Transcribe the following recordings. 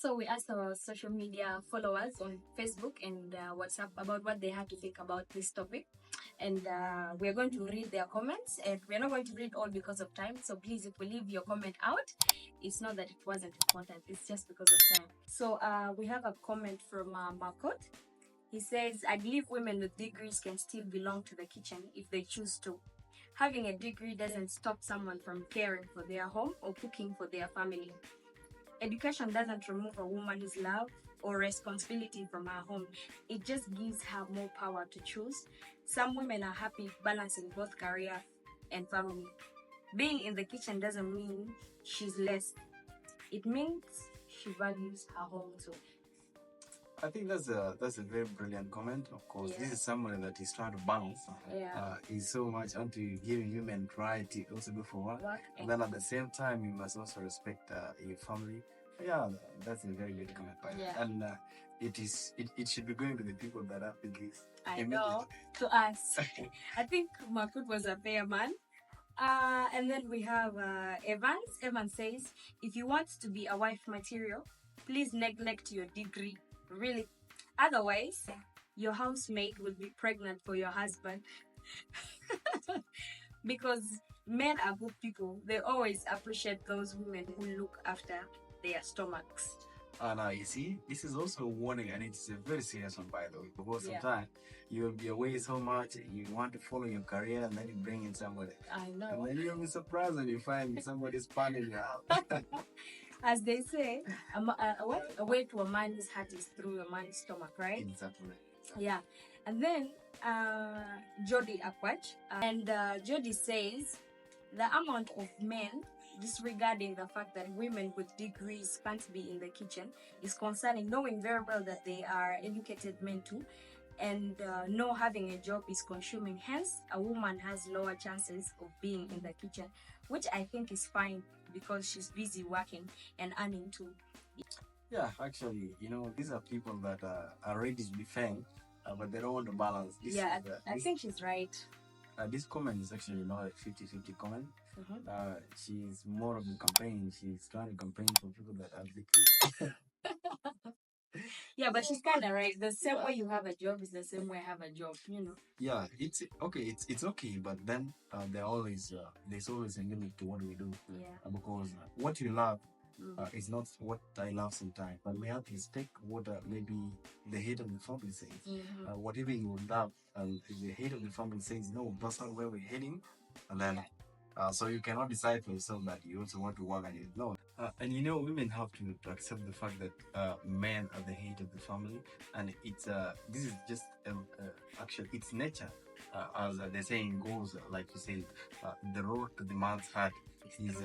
So we asked our social media followers on Facebook and WhatsApp about what they had to think about this topic. And we're going to read their comments. And we're not going to read all because of time. So please, if we leave your comment out, it's not that it wasn't important. It's just because of time. So we have a comment from Marcot. He says, I believe women with degrees can still belong to the kitchen if they choose to. Having a degree doesn't stop someone from caring for their home or cooking for their family. Education doesn't remove a woman's love or responsibility from her home. It just gives her more power to choose. Some women are happy balancing both career and family. Being in the kitchen doesn't mean she's less. It means she values her home too. I think that's a very brilliant comment. Of course, this is someone that is trying to balance. He's so much onto giving women right to also go for work. And then at the same time, you must also respect your family. Yeah, that's a very good comment. And it should be going to the people that have degrees. I know, to us. I think Makut was a fair man. And then we have Evans. Evans says, if you want to be a wife material, please neglect your degree. Really. Otherwise, your housemate will be pregnant for your husband. Because men are good people. They always appreciate those women who look after their stomachs. And you see, this is also a warning, and it's a very serious one, by the way. Because sometimes you'll be away so much, you want to follow your career, and then you bring in somebody. I know. And then you'll be surprised when you find somebody's panning you out. As they say, a way to a man's heart is through a man's stomach, right? Exactly. Yeah. And then Jody Akwach. And Jody says, the amount of men disregarding the fact that women with degrees can't be in the kitchen is concerning, knowing very well that they are educated men too. And no having a job is consuming. Hence, a woman has lower chances of being in the kitchen, which I think is fine because she's busy working and earning too. Yeah, actually, these are people that are ready to defend, but they don't want to balance. I think she's right. This comment is actually not a 50-50 comment. She's more of a campaign. She's trying to campaign for people that are degrees. Yeah, but she's kind of right. The same way you have a job is the same way I have a job, Yeah, it's okay. It's okay, but then there's always a limit to what we do. Because what you love is not what I love sometimes. But we have to respect what maybe the head of the family says. Whatever you would love, if the head of the family says no, that's not where we're heading, and then so you cannot decide for yourself that you also want to work and it's not. And women have to accept the fact that men are the head of the family, and it's this is just actually it's nature. As the saying goes, like you said, the road to the man's heart is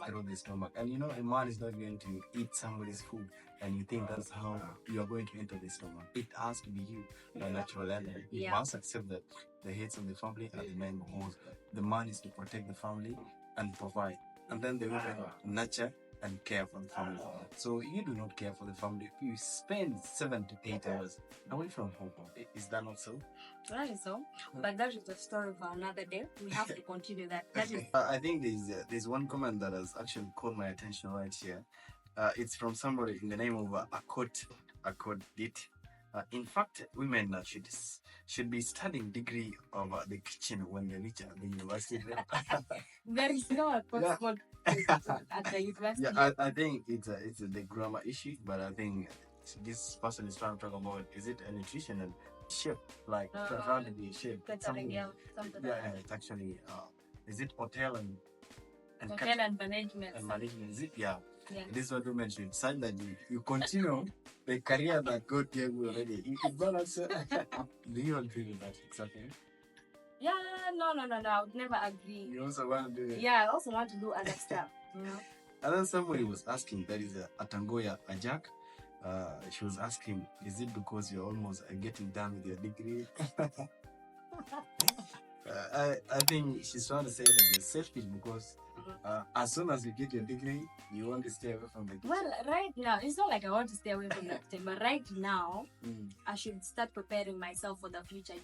through the stomach. And a man is not going to eat somebody's food and you think that's how you are going to enter the stomach. It has to be you, natural element. You must accept that the heads of the family are the men, because the man is to protect the family and provide. And then the women nurture and care for the family. So you do not care for the family. You spend 7 to 8 hours away from home. Is that not so? That is so. But that is a story for another day. We have to continue that. I think there's one comment that has actually caught my attention right here. It's from somebody in the name of Akot Dit. In fact, women should be studying degree of the kitchen when they reach the university. There is no Akot at the university. Yeah, I think it's the grammar issue, but I think this person is trying to talk about, is it a nutritional chef, like trying to be a chef? It's actually is it hotel and management? And management, is it? Yeah. This is what women should decide, that you continue the career that God gave you already. You can balance. Do you agree with that? Exactly. Yeah, no. I would never agree. You also want to do it? Yeah, I also want to do other stuff. And then somebody was asking, that is Atangoya Ajak. She was asking, is it because you're almost getting done with your degree? I think she's trying to say that you're selfish because as soon as you get your degree, you want to stay away from the kitchen. Well, right now, it's not like I want to stay away from the kitchen, but right now, I should start preparing myself for the future,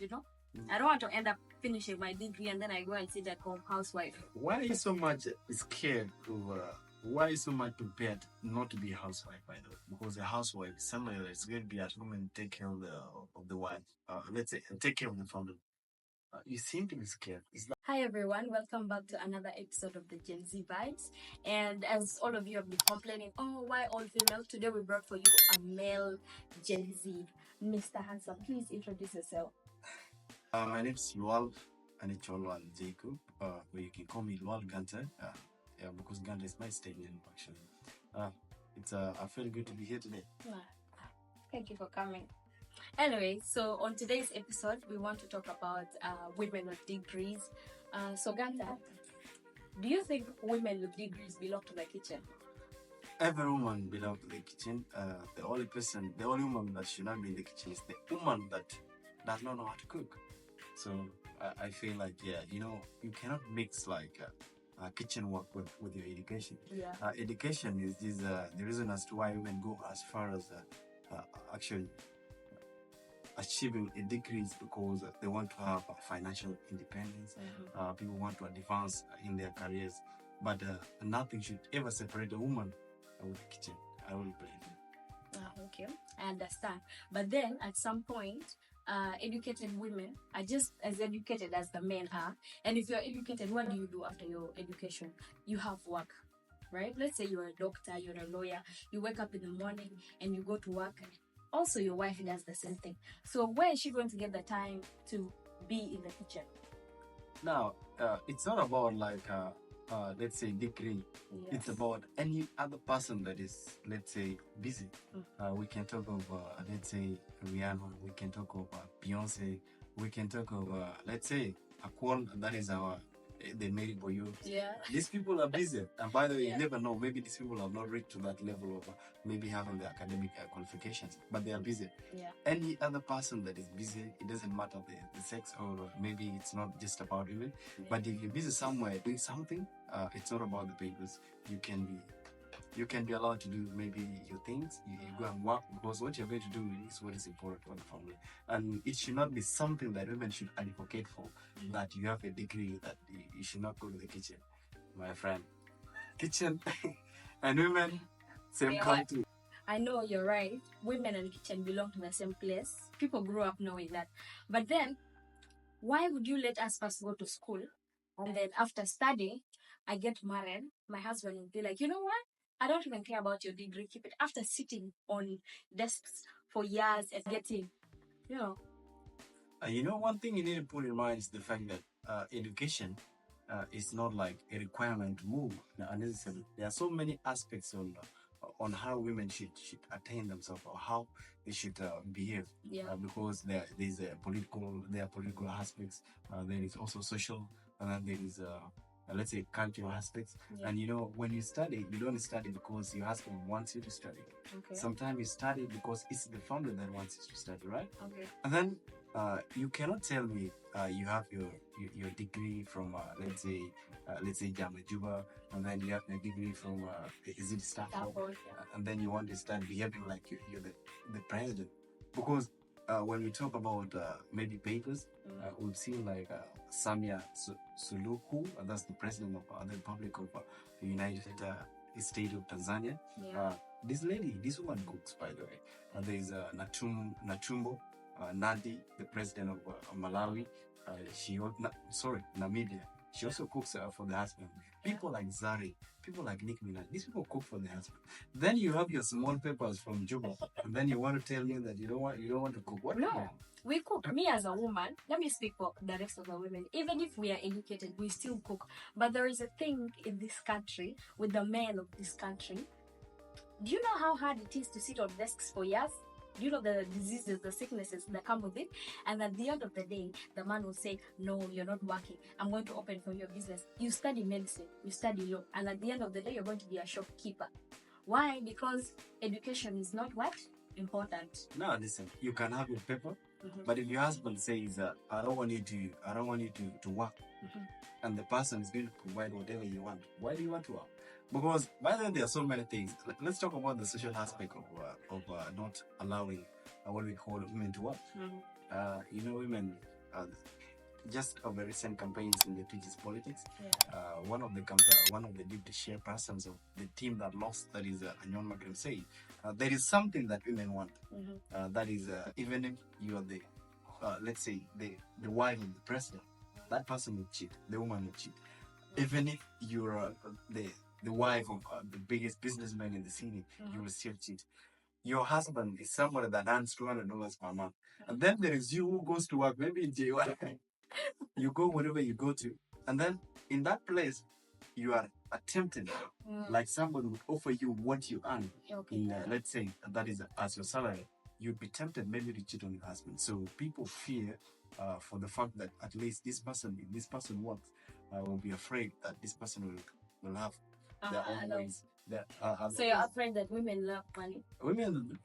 I don't want to end up finishing my degree and then I go and sit at home housewife. Why are you so much scared of why so much prepared not to be a housewife, by the way? Because a housewife is somebody that's going to be at home and take care of the wife. Let's say, and take care of the family. You seem to be scared. Hi everyone, welcome back to another episode of the Gen Z Vibes. And as all of you have been complaining, oh, why all female? Today we brought for you a male Gen Z. Mr. Handsome, please introduce yourself. My name is Lual Anicholwan Jacob. But you can call me Lual Ganta. Yeah, because Ganta is my stage name actually. I feel good to be here today. Thank you for coming. Anyway, so on today's episode, we want to talk about women with degrees. So Ganta, do you think women with degrees belong to the kitchen? Every woman belongs to the kitchen. The only woman that should not be in the kitchen is the woman that does not know how to cook. So I feel like, yeah, you cannot mix like kitchen work with your education. Yeah. Education is the reason as to why women go as far as actually achieving a degree is because they want to have financial independence. Mm-hmm. People want to advance in their careers, but nothing should ever separate a woman with the kitchen. I really believe. Okay, I understand. But then at some point, educated women are just as educated as the men are. And if you're educated, what do you do after your education? You have work, right? Let's say you're a doctor, you're a lawyer, you wake up in the morning and you go to work. Also, your wife does the same thing. So where is she going to get the time to be in the kitchen? Now, it's not about like, let's say, degree. Yes. It's about any other person that is, let's say, busy. We can talk of, let's say, Rihanna. We can talk of Beyonce. We can talk of, let's say, Aquan. That is they made it for you. Yeah. These people are busy. And by the way, Yeah. you never know. Maybe these people have not reached to that level of maybe having the academic qualifications, but they are busy. Yeah. Any other person that is busy, it doesn't matter the sex, or maybe it's not just about women. Yeah. But if you're busy somewhere doing something, it's not about the papers. You can be allowed to do maybe your things. You go and work, because what you're going to do is what is important for the family. And it should not be something that women should advocate for, that you have a degree, that you should not go to the kitchen. My friend, kitchen and women, same country. I know you're right. Women and kitchen belong to the same place. People grew up knowing that. But then, why would you let us first go to school, and then after studying, I get married, my husband will be like, you know what? I don't even care about your degree. Keep it. After sitting on desks for years and getting, One thing you need to put in mind is the fact that education is not like a requirement to move unnecessarily. There are so many aspects on how women should attain themselves, or how they should behave. Yeah. Because there are political aspects. There is also social, and then there is let's say cultural aspects. Yeah. And when you study, you don't study because your husband wants you to study. Okay. Sometimes you study because it's the family that wants you to study, right? Okay. And then you cannot tell me you have your degree from let's say Jamajuba, and then you have a degree from is it Stafford, and then you want to start behaving like you're the president. Because when we talk about maybe papers, we've seen like Samia Suluhu, that's the president of the Republic of the United State of Tanzania. Yeah. This woman cooks, by the way. There's Natumbo Nandi, the president of Malawi. Namibia. She also cooks for the husband. People like Zari, people like Nick Minaj, these people cook for the husband. Then you have your small papers from Juba, and then you want to tell me that you don't want to cook. What? No, we cook. Me as a woman, let me speak for the rest of the women. Even if we are educated, we still cook. But there is a thing in this country with the men of this country. Do you know how hard it is to sit on desks for years? Do you know the diseases, the sicknesses that come with it? And at the end of the day, the man will say, no, you're not working. I'm going to open for your business. You study medicine, you study law. And at the end of the day, you're going to be a shopkeeper. Why? Because education is not what? Important. No, listen, you can have your paper, but if your husband says, I don't want you to work, and the person is going to provide whatever you want, why do you want to work? Because by the way, there are so many things. Let's talk about the social aspect of not allowing what we call women to work. Women, just of the recent campaigns in the Twitch's politics. One of the deputy chairpersons of the team that lost, that is Anyon Magrim, said there is something that women want. That is, even if you are the, let's say, the wife of the president, that person will cheat. The woman will cheat. Even if you're the wife of the biggest businessman in the city, you will still cheat. Your husband is somebody that earns $200 per month. And then there is you who goes to work, maybe in JY. You go wherever you go to. And then in that place, you are attempted, like somebody would offer you what you earn. In, let's say, that is as your salary. You'd be tempted maybe to cheat on your husband. So people fear for the fact that at least this person works, will be afraid that this person will have their own ways. So you're afraid that women love money? Women,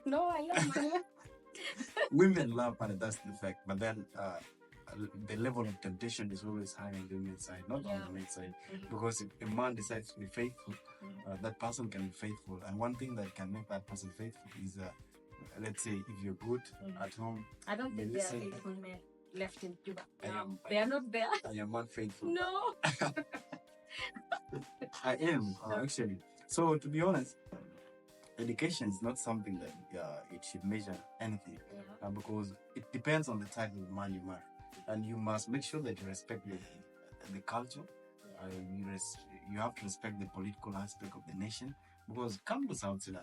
no, I love money. Women love money, that's the fact. But then the level of temptation is always high on the women's side, not on the men's side. Because if a man decides to be faithful, that person can be faithful. And one thing that can make that person faithful is, let's say, if you're good at home. I don't think there are faithful men left in Cuba. They are not there. I am not faithful. No. I am, actually. So, to be honest, education is not something that it should measure anything, because it depends on the type of man you marry. And you must make sure that you respect the culture. You have to respect the political aspect of the nation, because come to South Sudan,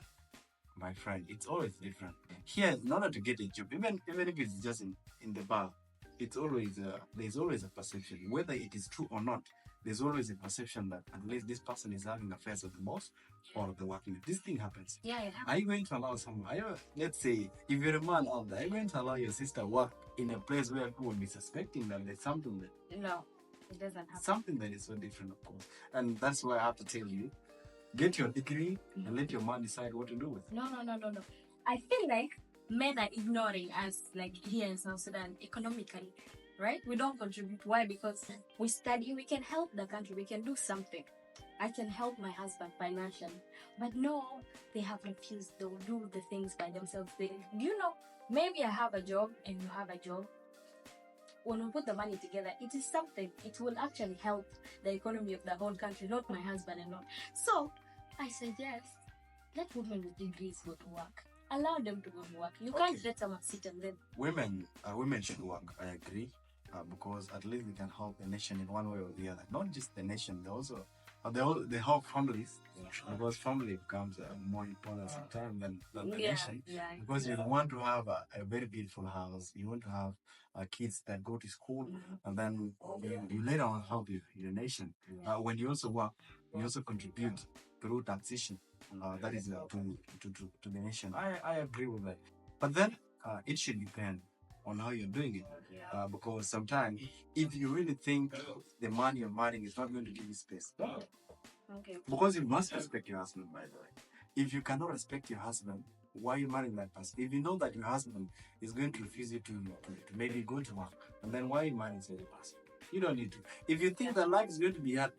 my friend, it's always different. Here, in order to get a job, even if it's just in the bar, it's always there's always a perception, whether it is true or not. There's always a perception that at least this person is having affairs with the boss or the working. This thing happens. Yeah, it happens. Are you going to allow someone? Let's say, if you're a man out there, are you going to allow your sister work in a place where people will be suspecting that there's something that? No, it doesn't happen. Something that is so different, of course. And that's why I have to tell you, get your degree and let your man decide what to do with it. No. I feel like men are ignoring us, like here in South Sudan, economically. Right? We don't contribute. Why? Because we study, we can help the country, we can do something. I can help my husband financially. But no, they have refused. They'll do the things by themselves. Maybe I have a job and you have a job. When we put the money together, it is something. It will actually help the economy of the whole country, not my husband alone. So, I suggest, let women with degrees go to work. Allow them to go to work. You can't let someone sit and then... Women should work, I agree. Because at least they can help the nation in one way or the other. Not just the nation, they help families. Because family becomes more important sometimes than the nation. Because you want to have a very beautiful house. You want to have kids that go to school, and then you later on help your nation. When you also work, you also contribute through taxation. That is to the nation. I agree with that. But then it should depend on how you're doing it. Because sometimes, if you really think the man you're marrying is not going to give you space, because you must respect your husband, by the way. If you cannot respect your husband, why are you marrying that person? If you know that your husband is going to refuse you to maybe go to work, and then why are you marrying such a person? You don't need to. If you think that life is going to be hard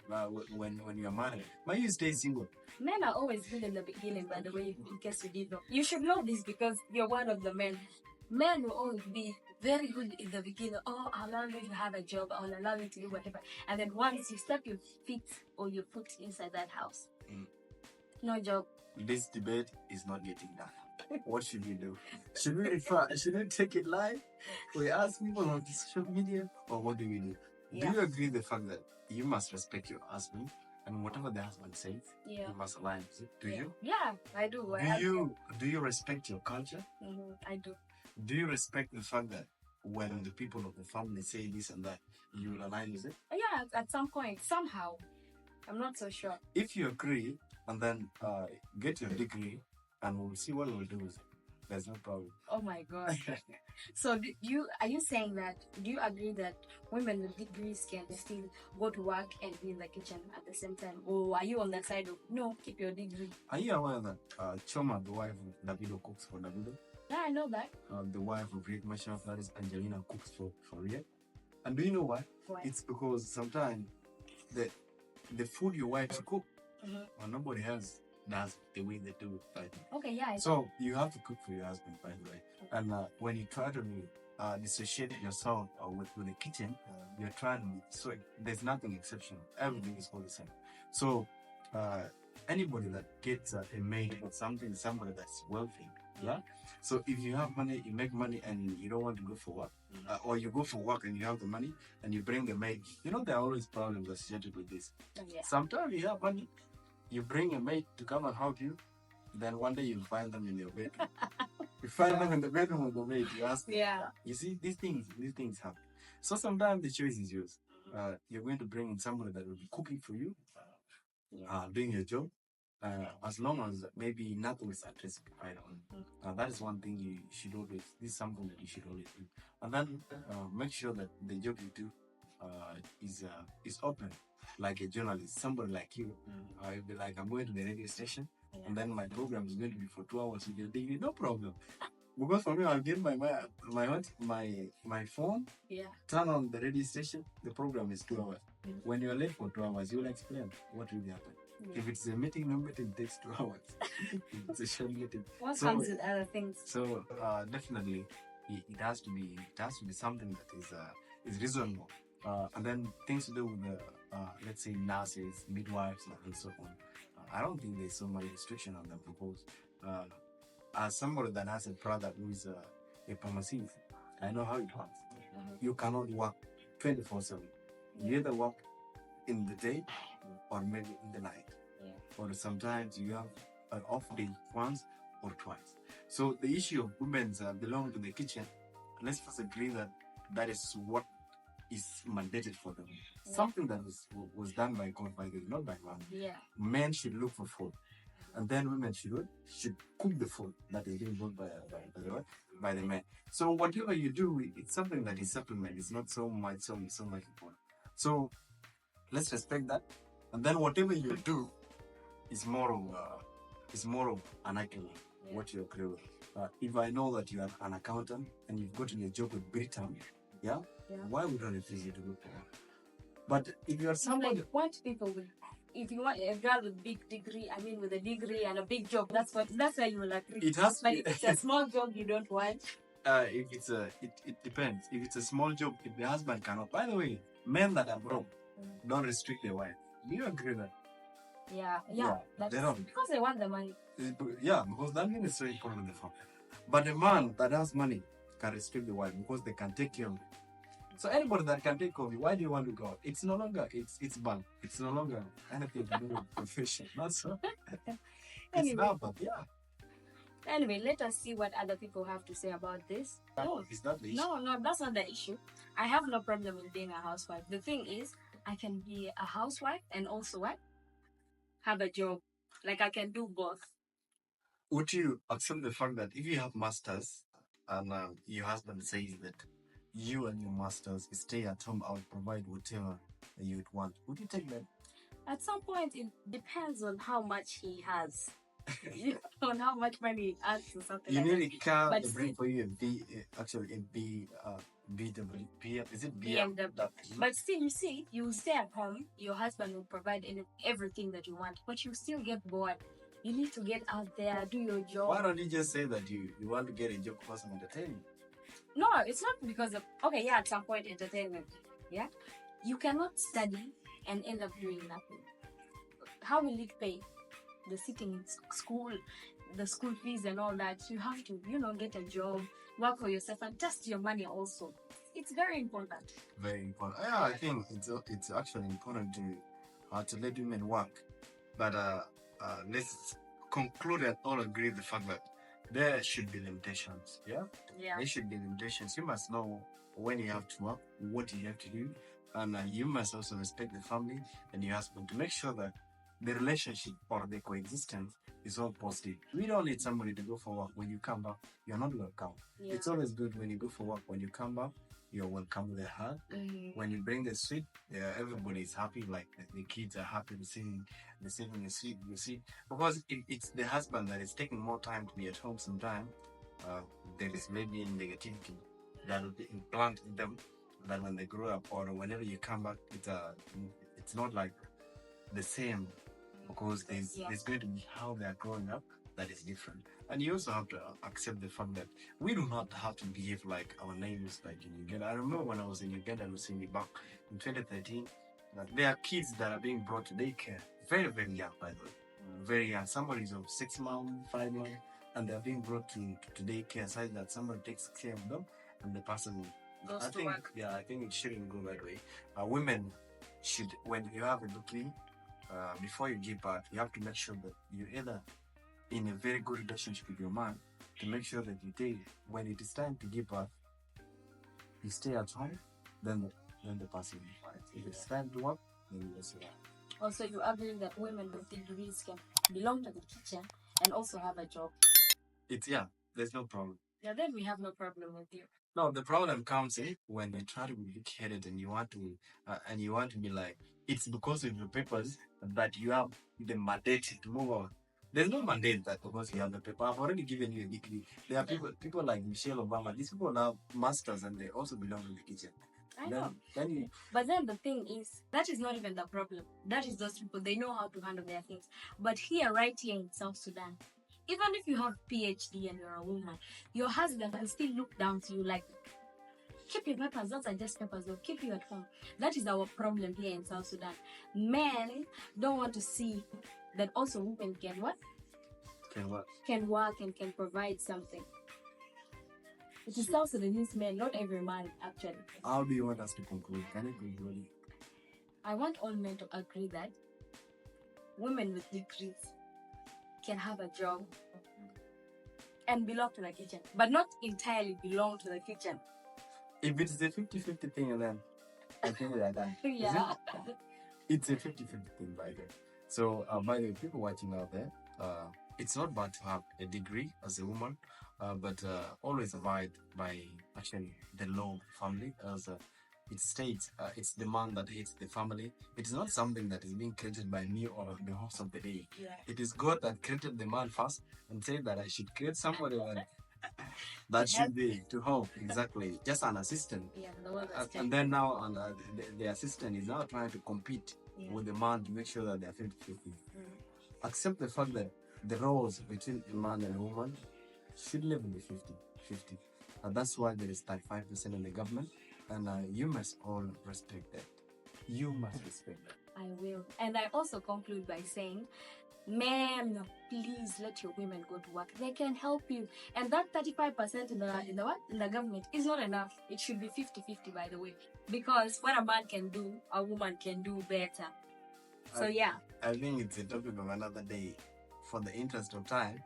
when you're married, why you stay single? Men are always good in the beginning, by the way, in case you didn't know. You should know this because you're one of the men. Men will always be very good in the beginning. Oh, I'll allow you to have a job. I'll allow you to do whatever. And then once you step your feet or your foot inside that house, no job. This debate is not getting done. What should we do? Should we take it live? We ask people on social media, or what do we do? Do you agree with the fact that you must respect your husband, and whatever the husband says, you must align with it? Do you? Yeah, I do. Do you respect your culture? I do. Do you respect the fact that when the people of the family say this and that, you will align with it? Yeah, at some point, somehow. I'm not so sure. If you agree, and then get your degree, and we'll see what we'll do with it. There's no problem. Oh my God. So are you saying that, do you agree that women with degrees can still go to work and be in the kitchen at the same time? Or are you on the side of, no, keep your degree? Are you aware that Choma, the wife of Davido, cooks for Davido? Yeah, I know that. The wife of Riek Machar, that is Angelina, cooks for Riek. And do you know why? Why? It's because sometimes the food your wife cook, or nobody else does the way they do it. Right? Okay, yeah. So you have to cook for your husband, by the way. And when you try to dissociate yourself with the kitchen, you're trying. So there's nothing exceptional. Everything is all the same. So anybody that gets a maid or somebody that's wealthy, yeah. So if you have money, you make money, and you don't want to go for work, or you go for work and you have the money and you bring a maid. You know there are always problems associated with this. Yeah. Sometimes you have money, you bring a maid to come and help you, then one day you'll find them in your bedroom. You find them in the bedroom with the maid. You ask them. Yeah. You see, these things happen. So sometimes the choice is yours. You're going to bring in somebody that will be cooking for you, doing your job, as long as maybe nothing is unspecified on. That is one thing you should always. This is something that you should always do, and then make sure that the job you do is open, like a journalist, somebody like you. You'll be like, I'm going to the radio station, and then my program is going to be for 2 hours with your degree. No problem. Because for me, I'll get my phone, turn on the radio station, the program is 2 hours. When you're late for 2 hours, you'll explain what really happened. If it's a meeting, no meeting takes 2 hours. It's a short meeting. What comes with other things? So definitely, it has to be something that is reasonable. And then things to do with let's say nurses, midwives, and so on. I don't think there's so much restriction on them because as somebody that has a brother who is a pharmacist, I know how it works. You cannot work 24/7. You either work in the day or maybe in the night. Or sometimes you have an off day once or twice. So the issue of women's belong to the kitchen, let's first agree that that is what is mandated for them. Something that was done by God, by God, not by man. Men should look for food, and then women should cook the food that is being brought by the men. So whatever you do, it's something that is supplement. It's not so much important. So let's respect that, and then whatever you do is more of an acting. What you agree with. If I know that you are an accountant and you've gotten a job with Britain, why would I refuse you to look for one? But if you are somebody, like, want people with, if you want a girl with big degree, with a degree and a big job, that's why you will agree. It has. But if it's a small job, you don't want. If it's it depends. If it's a small job, if the husband cannot. By the way, men that are broke don't restrict their wife. Do you agree that? Yeah. They don't, because they want the money. Yeah, because that means it's so important in the family. But a man that has money can restrict the wife because they can take care of it. So anybody that can take care of you, why do you want to go out? It's no longer it's bad. It's no longer anything to do with profession. Not so. It's not bad, Anyway, let us see what other people have to say about this. No, it's not the issue. No, that's not the issue. I have no problem with being a housewife. The thing is, I can be a housewife and also what? Have a job. Like I can do both. Would you accept the fact that if you have masters and your husband says that you and your masters stay at home, I will provide whatever you would want, would you take that? At some point, it depends on how much he has. On how much money he has or something. You like need a car but to bring for you is it BMW? But still, you see, you stay at home, your husband will provide everything that you want, but you still get bored. You need to get out there, do your job. Why don't you just say that you want to get a job for some entertainment? No, it's not because of, at some point, entertainment. Yeah? You cannot study and end up doing nothing. How will it pay? The sitting in school, the school fees and all that. You have to, get a job, work for yourself, and test your money also. It's very important. Very important. Yeah, I think it's actually important to let women work. But let's conclude and all agree the fact that there should be limitations. Yeah. There should be limitations. You must know when you have to work, what you have to do, and you must also respect the family and your husband to make sure that the relationship or the coexistence is all positive. We don't need somebody to go for work. When you come back, you're not welcome. Yeah. It's always good when you go for work. When you come back, you're welcome with a hug. When you bring the sweet, everybody is happy. Like the kids are happy receiving the sweet. You see, because it's the husband that is taking more time to be at home. Sometimes there is maybe negativity that will be implanted in them. That when they grow up or whenever you come back, it's not like the same. Because there's going to be how they are growing up that is different. And you also have to accept the fact that we do not have to behave like our names like in Uganda. I remember when I was in Uganda and was in back in 2013, that there are kids that are being brought to daycare very, very young, by the way. Very young. Somebody is of 6 months, 5 months, and they're being brought to daycare, such that somebody takes care of them and the person goes to work. Yeah, I think it shouldn't go that way. Women should, when you have a baby, before you give birth, you have to make sure that you're either in a very good relationship with your man, to make sure that you take, when it is time to give birth, you stay at home, then the person will be fine. If it's time to work, then you just work. Also, you agree that women with degrees can belong to the kitchen and also have a job? There's no problem. Yeah, then we have no problem with you. No, the problem comes in when you try to be big-headed and you want to be like, it's because of your papers that you have the mandate to move on. There's no mandate that because you have the paper. I've already given you a degree. There are people like Michelle Obama. These people have masters and they also belong in the kitchen. I know. But then the thing is, that is not even the problem. That is those people, they know how to handle their things. But right here in South Sudan, even if you have PhD and you're a woman, your husband will still look down to you like, keep your papers, those are just papers, they'll keep you at home. That is our problem here in South Sudan. Men don't want to see that also women can what? Can work and can provide something. It is South Sudanese men, not every man actually. How do you want us to conclude? Can you conclude? I want all men to agree that women with degrees can have a job and belong to the kitchen, but not entirely belong to the kitchen. If it's the 50-50 thing, then I think like that. Yeah. It's a 50-50 thing, by the way. So, by the way, people watching out there, it's not bad to have a degree as a woman, but always abide by actually the law of family, as it states, it's the man that hates the family. It is not something that is being created by me or the host of the day. Yeah. It is God that created the man first and said that I should create somebody that should be to help, exactly, just an assistant. Yeah, the one that's and then now the assistant is now trying to compete with the man to make sure that they're 50-50. Accept the fact that the roles between a man and a woman should live in the 50-50. And that's why there is 35% in the government. And you must all respect that. You must respect that. I will. And I also conclude by saying, men, please let your women go to work. They can help you. And that 35% in the government is not enough. It should be 50-50, by the way. Because what a man can do, a woman can do better. So I think it's a topic of another day. For the interest of time,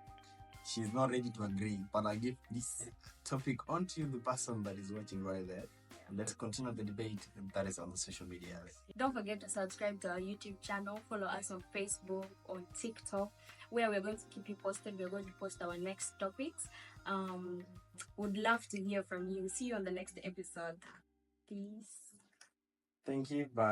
she's not ready to agree. But I give this topic onto the person that is watching right there. And let's continue the debate that is on the social media. Don't forget to subscribe to our YouTube channel. Follow us on Facebook, on TikTok, where we're going to keep you posted. We're going to post our next topics. Would love to hear from you. See you on the next episode. Peace. Thank you. Bye.